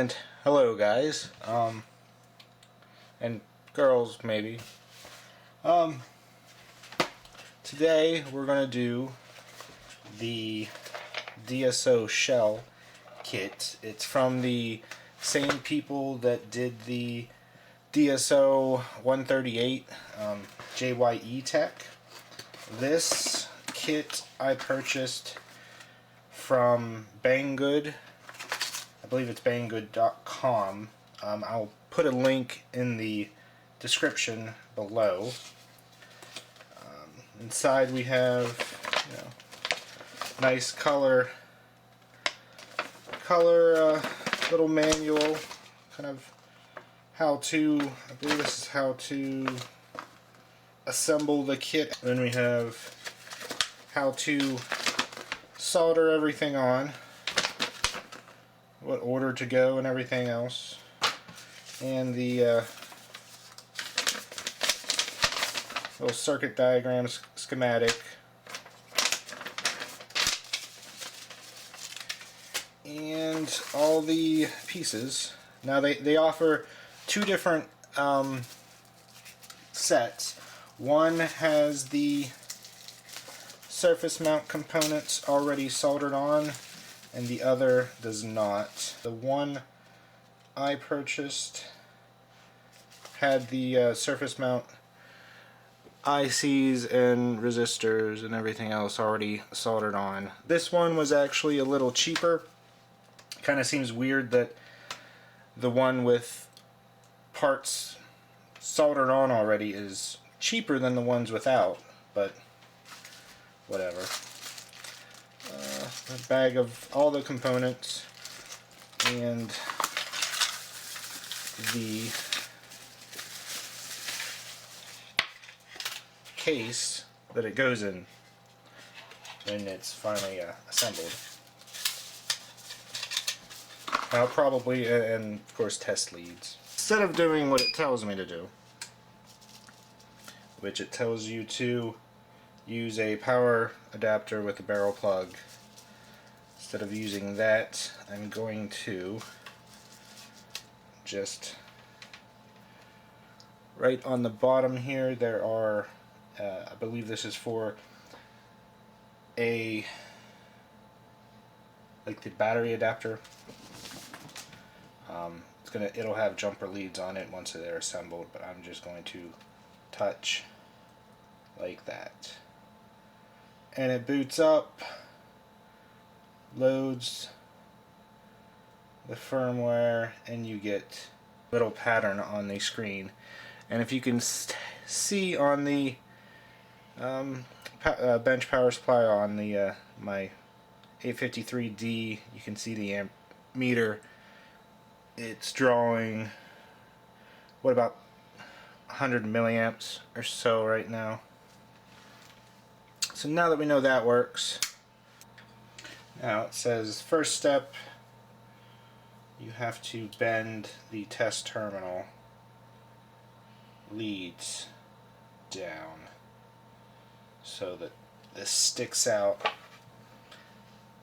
And hello guys, and girls maybe. Today we're going to do the DSO Shell kit. It's from the same people that did the DSO138, JYETech. This kit I purchased from Banggood. I believe it's Banggood.com. I'll put a link in the description below. Inside we have, nice color little manual, kind of how to. I believe this is how to assemble the kit. Then we have how to solder everything on, what order to go and everything else, and the little circuit diagram schematic, and all the pieces. Now they offer two different sets. One has the surface mount components already soldered on, and the other does not. The one I purchased had the surface mount ICs and resistors and everything else already soldered on. This one was actually a little cheaper. Kind of seems weird that the one with parts soldered on already is cheaper than the ones without, but whatever. A bag of all the components and the case that it goes in when it's finally assembled. I'll probably, and of course, test leads. Instead of doing what it tells me to do, which it tells you to use a power adapter with a barrel plug, instead of using that, I'm going to just, right on the bottom here, there are, I believe this is for like the battery adapter. It'll have jumper leads on it once they're assembled, but I'm just going to touch like that, and it boots up, loads the firmware, and you get a little pattern on the screen. And if you can see on the bench power supply on the my 853D, you can see the amp meter. It's drawing, what, about 100 milliamps or so right now. So now that we know that works, now it says first step, you have to bend the test terminal leads down so that this sticks out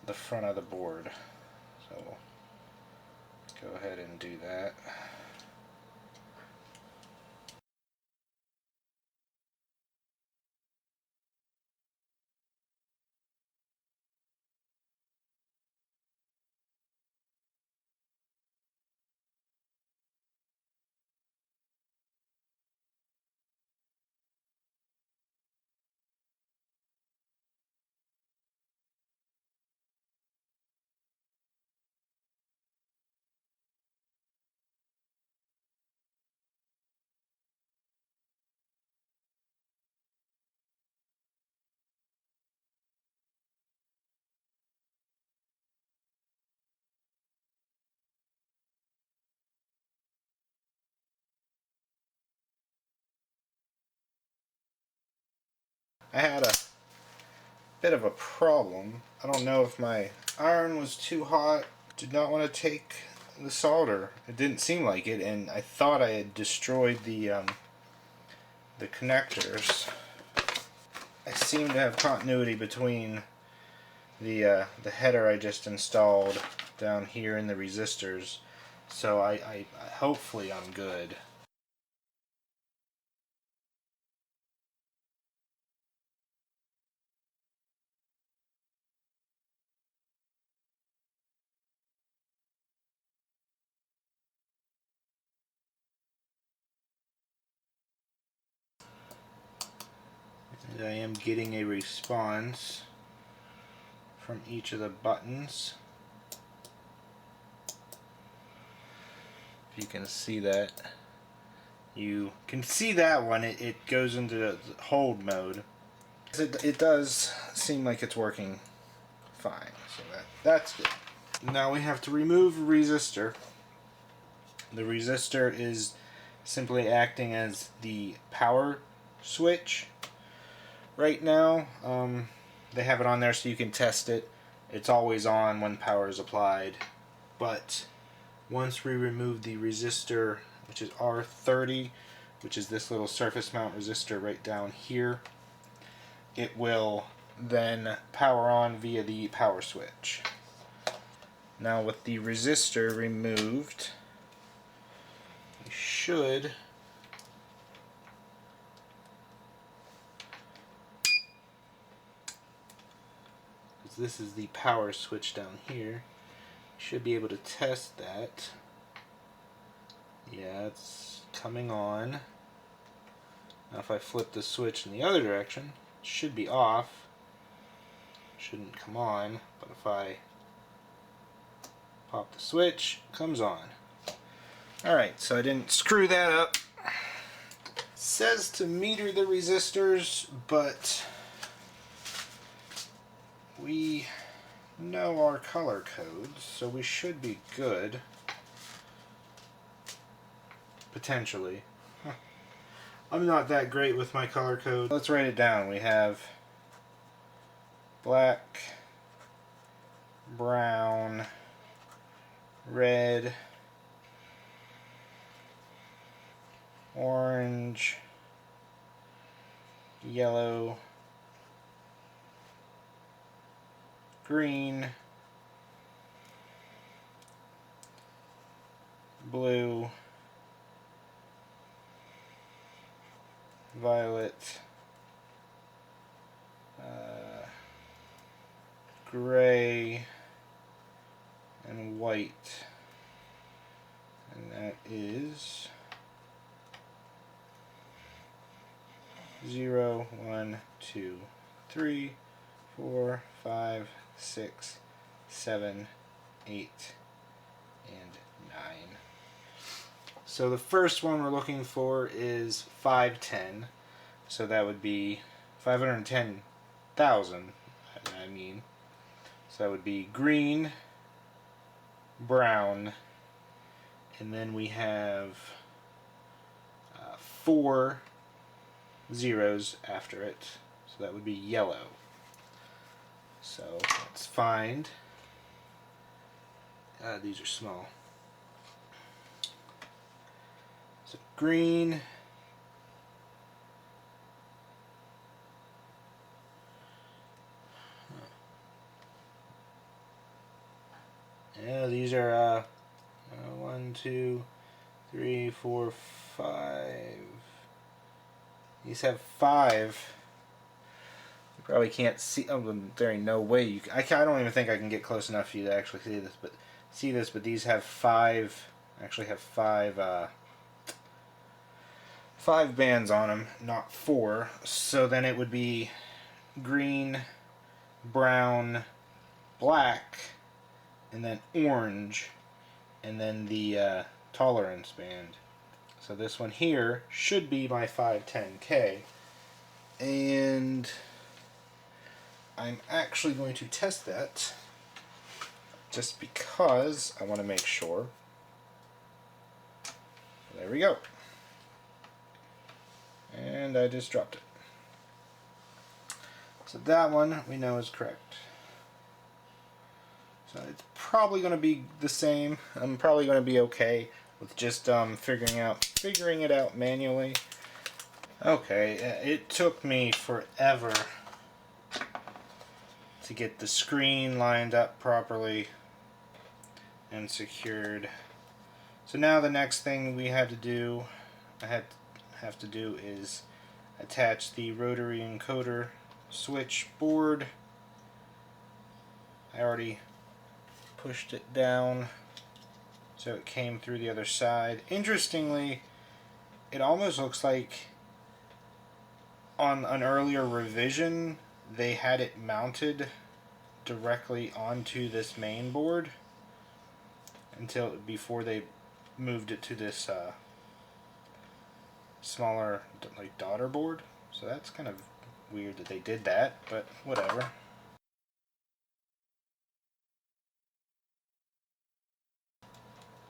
the front of the board. So go ahead and do that. I had a bit of a problem. I don't know if my iron was too hot. Did not want to take the solder. It didn't seem like it, and I thought I had destroyed the connectors. I seem to have continuity between the header I just installed down here and the resistors. So I hopefully I'm good. And I am getting a response from each of the buttons. If you can see that. You can see that one, it goes into the hold mode. It does seem like it's working fine, so that's good. Now we have to remove a resistor. The resistor is simply acting as the power switch. Right now, they have it on there so you can test it. It's always on when power is applied, but once we remove the resistor, which is R30, which is this little surface mount resistor right down here, it will then power on via the power switch. Now with the resistor removed, we should this is the power switch down here. Should be able to test that. Yeah, it's coming on. Now if I flip the switch in the other direction, it should be off. Shouldn't come on, but if I pop the switch, it comes on. Alright, so I didn't screw that up. It says to meter the resistors, but we know our color codes, so we should be good. Potentially. I'm not that great with my color code. Let's write it down. We have black, brown, red, orange, yellow, green, blue, violet, gray, and white. And that is 0, 1, 2, 3, 4, 5, 6, 7, 8, and 9. So the first one we're looking for is 510. So that would be 510,000, I mean. So that would be green, brown, and then we have 4 zeros after it. So that would be yellow. So let's find. These are small. So green, yeah, these are 1, 2, 3, 4, 5. These have 5. You probably can't see. Oh, there ain't no way you. I don't even think I can get close enough for you to actually see this. But these have 5. Actually, have 5. 5 bands on them, not 4. So then it would be green, brown, black, and then orange, and then the tolerance band. So this one here should be my 510K, and I'm actually going to test that just because I want to make sure. There we go. And I just dropped it. So that one we know is correct. So it's probably going to be the same. I'm probably going to be okay with just figuring it out manually. Okay, it took me forever to get the screen lined up properly and secured. So now the next thing we had to do, have to do is attach the rotary encoder switch board. I already pushed it down so it came through the other side. Interestingly, it almost looks like on an earlier revision they had it mounted directly onto this main board before they moved it to this smaller like daughter board. So that's kind of weird that they did that, but whatever.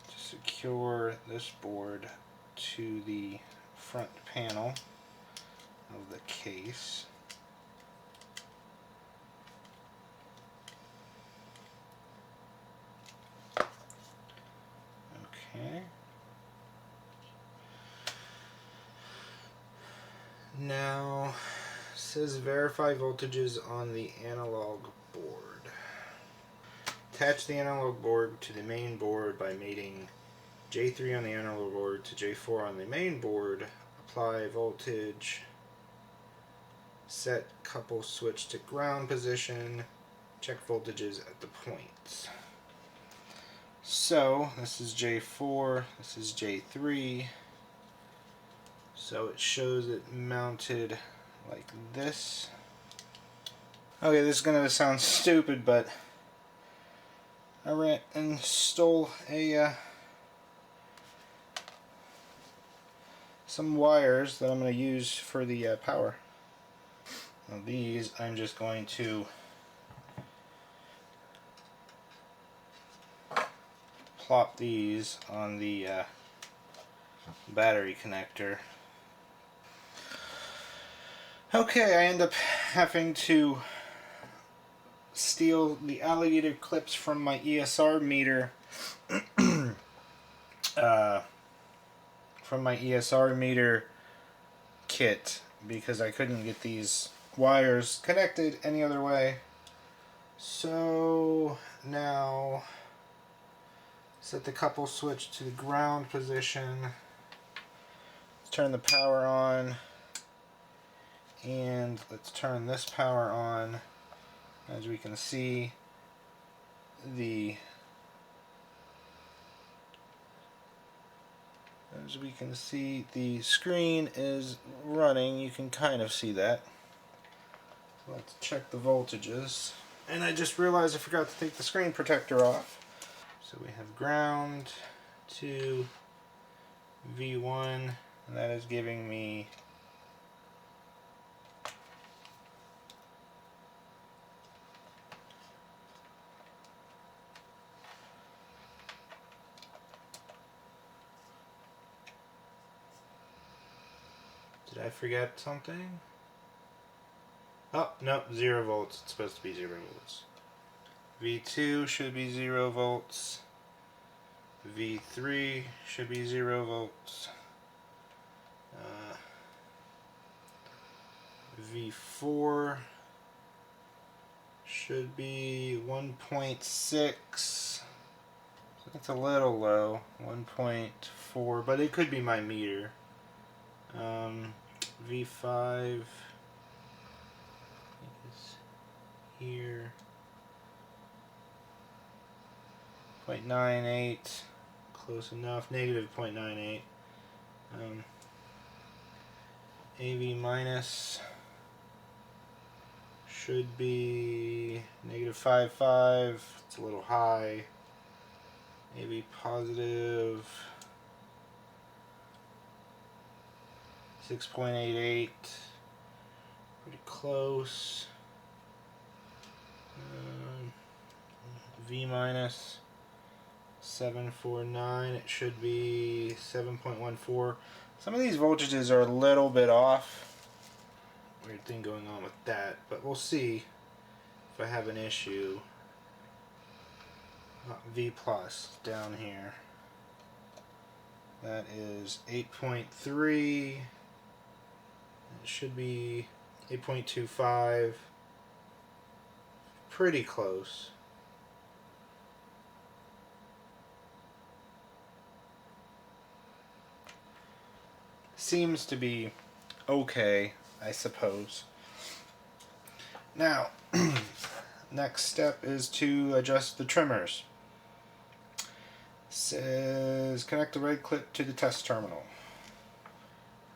To secure this board to the front panel of the case, okay. Now, it says verify voltages on the analog board. Attach the analog board to the main board by mating J3 on the analog board to J4 on the main board. Apply voltage. Set couple switch to ground position. Check voltages at the points. So, this is J4, this is J3. So it shows it mounted like this. Okay, this is going to sound stupid, but I ran and stole some wires that I'm going to use for the power. Now these I'm just going to plop these on the battery connector. Okay, I end up having to steal the alligator clips from my ESR meter kit because I couldn't get these wires connected any other way. So now set the couple switch to the ground position. Let's turn the power on. And let's turn this power on. As we can see, the screen is running. You can kind of see that. Let's check the voltages. And I just realized I forgot to take the screen protector off. So we have ground to V1, and that is giving me Did I forget something? Oh, no, 0 volts. It's supposed to be 0 volts. V2 should be 0 volts. V3 should be 0 volts. V4 should be 1.6. That's a little low, 1.4, but it could be my meter. V5 is here. 0.98, close enough, negative 0.98. AV minus should be negative 5.5, it's a little high. AV positive 6.88, pretty close. V minus 749, it should be 7.14. Some of these voltages are a little bit off. Weird thing going on with that, but we'll see if I have an issue. V plus down here. That is 8.3. It should be 8.25. Pretty close. seems to be okay, I suppose. Now, next step is to adjust the trimmers. It says connect the red clip to the test terminal.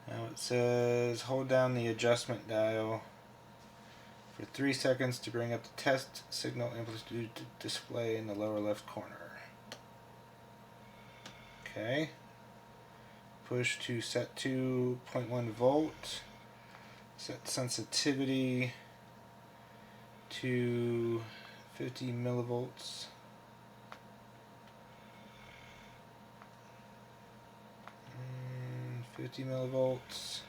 Now it says hold down the adjustment dial for 3 seconds to bring up the test signal amplitude display in the lower left corner. Okay. Push to set to 0.1 volt. Set sensitivity to 50 millivolts. 50 millivolts.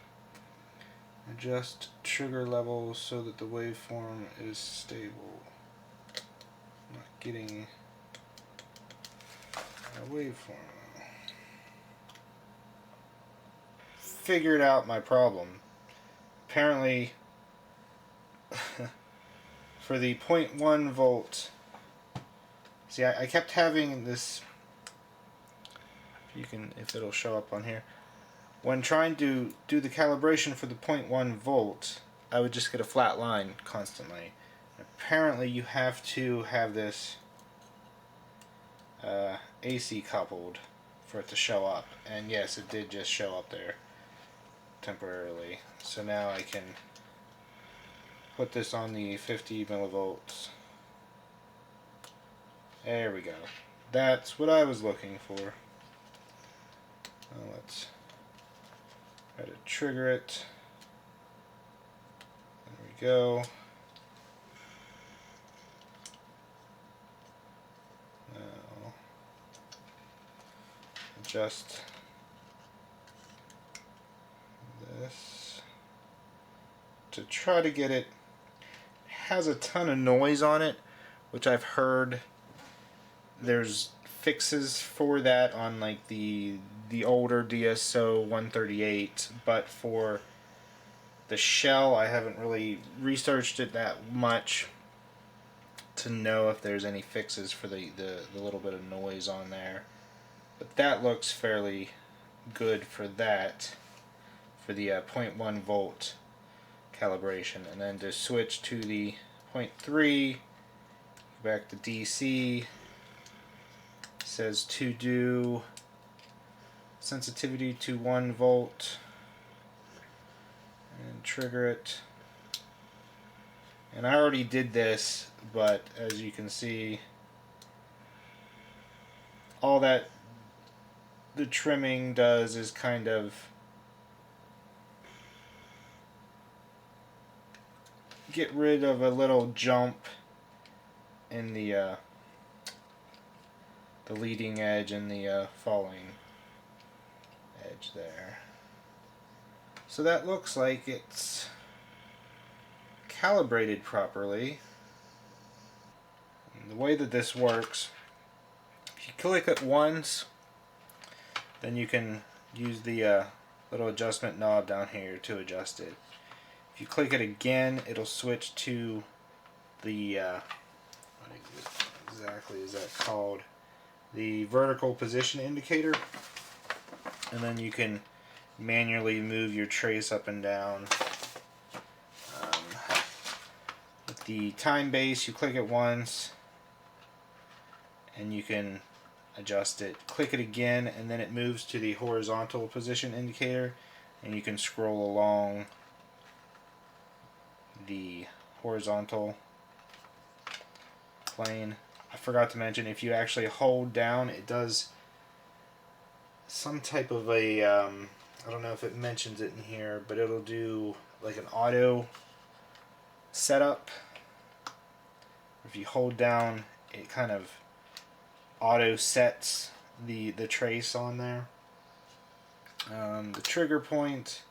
Adjust trigger levels so that the waveform is stable. I'm not getting a waveform. Figured out my problem. Apparently, for the 0.1 volt, see, I kept having this. If it'll show up on here. When trying to do the calibration for the 0.1 volt, I would just get a flat line constantly. Apparently, you have to have this AC coupled for it to show up. And yes, it did just show up there temporarily. So now I can put this on the 50 millivolts. There we go. That's what I was looking for. Now let's try to trigger it. There we go. Now adjust this to try to get it. It has a ton of noise on it, which I've heard there's fixes for that on like the older DSO138, but for the Shell I haven't really researched it that much to know if there's any fixes for the little bit of noise on there. But that looks fairly good for that, for the 0.1 volt calibration. And then to switch to the 0.3, go back to DC. Says to do sensitivity to 1 volt and trigger it. And I already did this, but as you can see, all that the trimming does is kind of get rid of a little jump in the leading edge and the falling edge there. So that looks like it's calibrated properly. And the way that this works, if you click it once, then you can use the little adjustment knob down here to adjust it. If you click it again, it'll switch to the what exactly is that called? The vertical position indicator, and then you can manually move your trace up and down. With the time base, you click it once and you can adjust it. Click it again and then it moves to the horizontal position indicator, and you can scroll along the horizontal plane. I forgot to mention, if you actually hold down, it does some type of a, I don't know if it mentions it in here, but it'll do like an auto setup. If you hold down, it kind of auto sets the trace on there. The trigger point,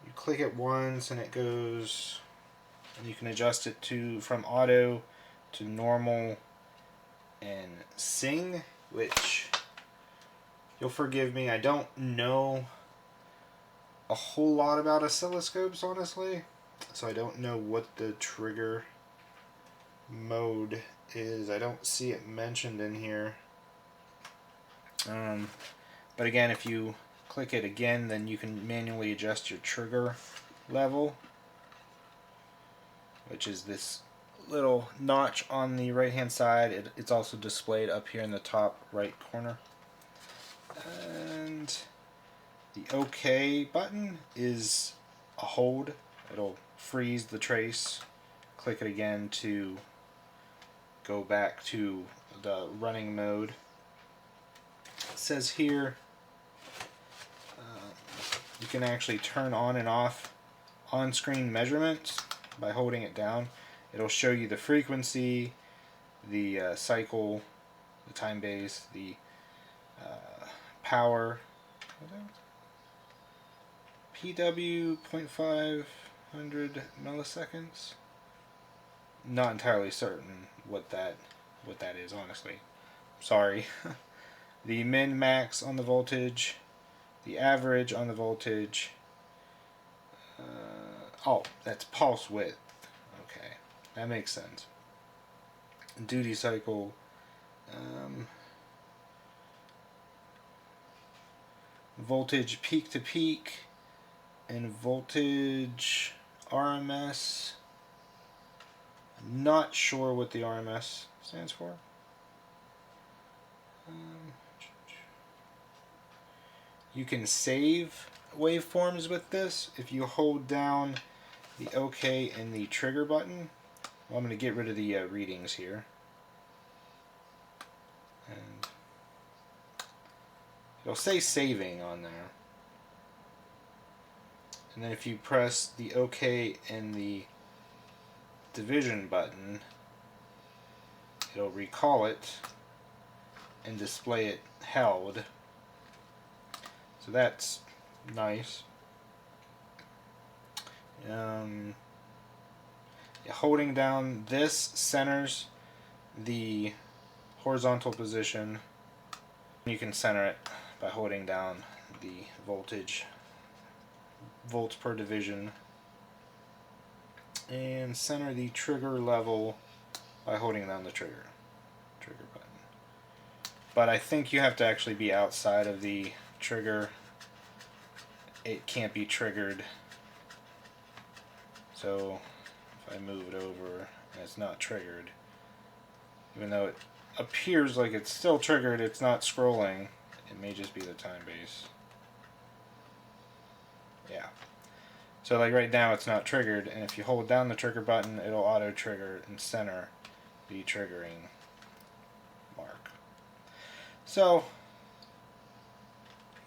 you click it once and it goes, and you can adjust it from auto to normal and sing, which you'll forgive me, I don't know a whole lot about oscilloscopes, honestly, so I don't know what the trigger mode is. I don't see it mentioned in here. But again, if you click it again, then you can manually adjust your trigger level, which is this little notch on the right hand side. It's also displayed up here in the top right corner. And the OK button is a hold. It'll freeze the trace. Click it again to go back to the running mode. It says here you can actually turn on and off on-screen measurements by holding it down. It'll show you the frequency, the cycle, the time base, the power, PW 0.500 milliseconds. Not entirely certain what that is, honestly. Sorry. The min max on the voltage, the average on the voltage. Oh, that's pulse width. Okay, that makes sense. Duty cycle. Voltage peak to peak, and voltage RMS. I'm not sure what the RMS stands for. You can save waveforms with this if you hold down the OK and the trigger button. Well, I'm going to get rid of the readings here. And it'll say saving on there. And then if you press the OK and the division button, it'll recall it and display it held. So that's nice. Holding down this centers the horizontal position. You can center it by holding down the voltage, volts per division, and center the trigger level by holding down the trigger button. But I think you have to actually be outside of the trigger. It can't be triggered. So if I move it over and it's not triggered, even though it appears like it's still triggered, it's not scrolling. It may just be the time base. Yeah. So like right now it's not triggered, and if you hold down the trigger button, it'll auto trigger and center the triggering mark. So,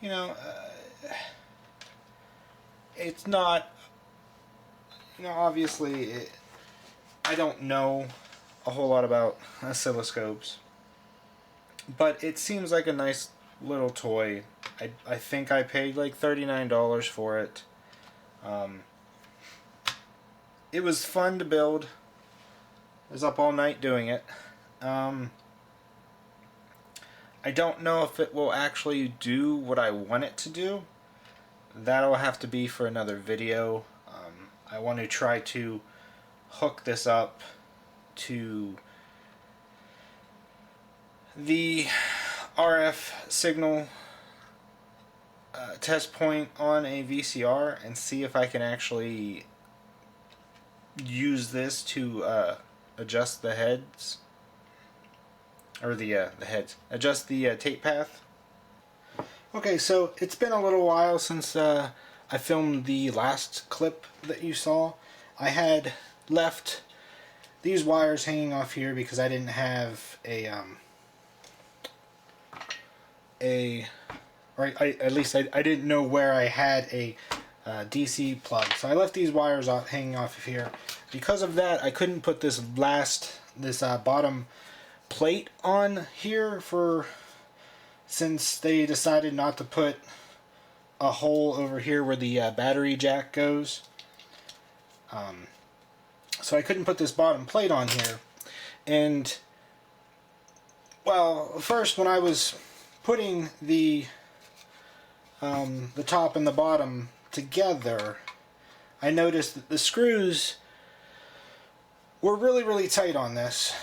you know, it's not, you know, obviously I don't know a whole lot about oscilloscopes, but it seems like a nice little toy. I think I paid like $39 for it. It was fun to build. I was up all night doing it. I don't know if it will actually do what I want it to do. That'll have to be for another video. I want to try to hook this up to the RF signal test point on a VCR and see if I can actually use this to adjust the heads, or the heads, adjust the tape path. Okay, so it's been a little while since I filmed the last clip that you saw. I had left these wires hanging off here because I didn't have at least I didn't know where I had a DC plug. So I left these wires hanging off of here. Because of that, I couldn't put this bottom plate on here since they decided not to put a hole over here where the battery jack goes. So I couldn't put this bottom plate on here. And, well, first when I was putting the top and the bottom together, I noticed that the screws were really, really tight on this.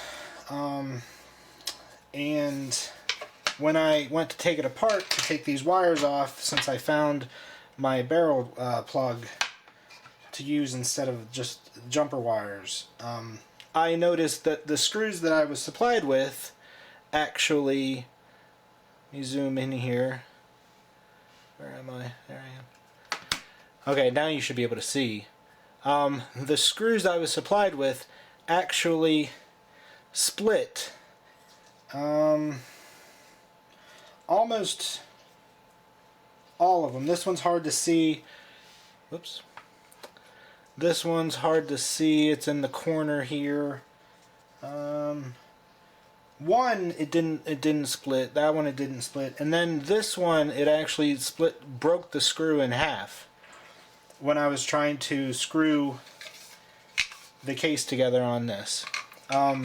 And when I went to take it apart to take these wires off, since I found my barrel plug to use instead of just jumper wires, I noticed that the screws that I was supplied with actually, let me zoom in here. Where am I? There I am. Okay, now you should be able to see. The screws I was supplied with actually split. Almost all of them. This one's hard to see. Whoops. This one's hard to see. It's in the corner here. One, it didn't split. That one, it didn't split. And then this one, it actually broke the screw in half when I was trying to screw the case together on this. So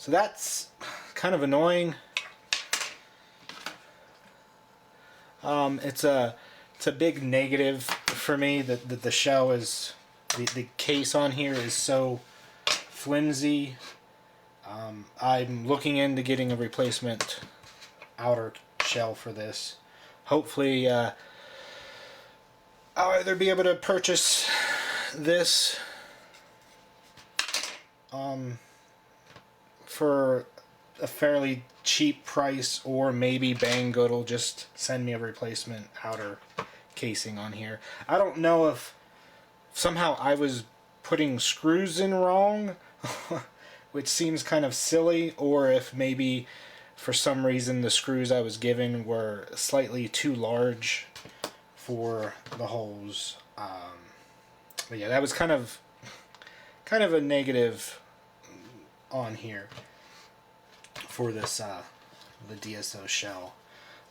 that's kind of annoying. It's a big negative for me that the shell is, the case on here is so flimsy. I'm looking into getting a replacement outer shell for this. Hopefully I'll either be able to purchase this for a fairly cheap price, or maybe Banggood will just send me a replacement outer casing on here. I don't know if somehow I was putting screws in wrong, which seems kind of silly, or if maybe for some reason the screws I was given were slightly too large for the holes. But yeah, that was kind of a negative on here for this the DSO shell.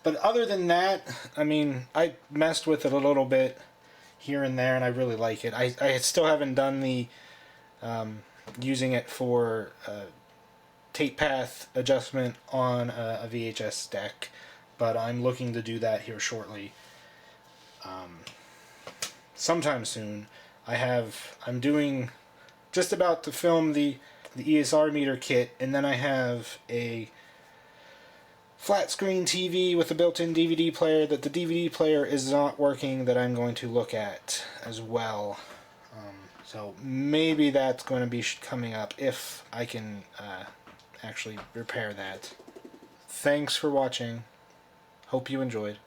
But other than that, I mean, I messed with it a little bit here and there, and I really like it. I still haven't done the using it for tape path adjustment on a VHS deck, but I'm looking to do that here shortly. Sometime soon. I'm doing, just about to film the ESR meter kit, and then I have a flat screen TV with a built-in DVD player that the DVD player is not working, that I'm going to look at as well. So maybe that's going to be coming up if I can actually repair that. Thanks for watching. Hope you enjoyed.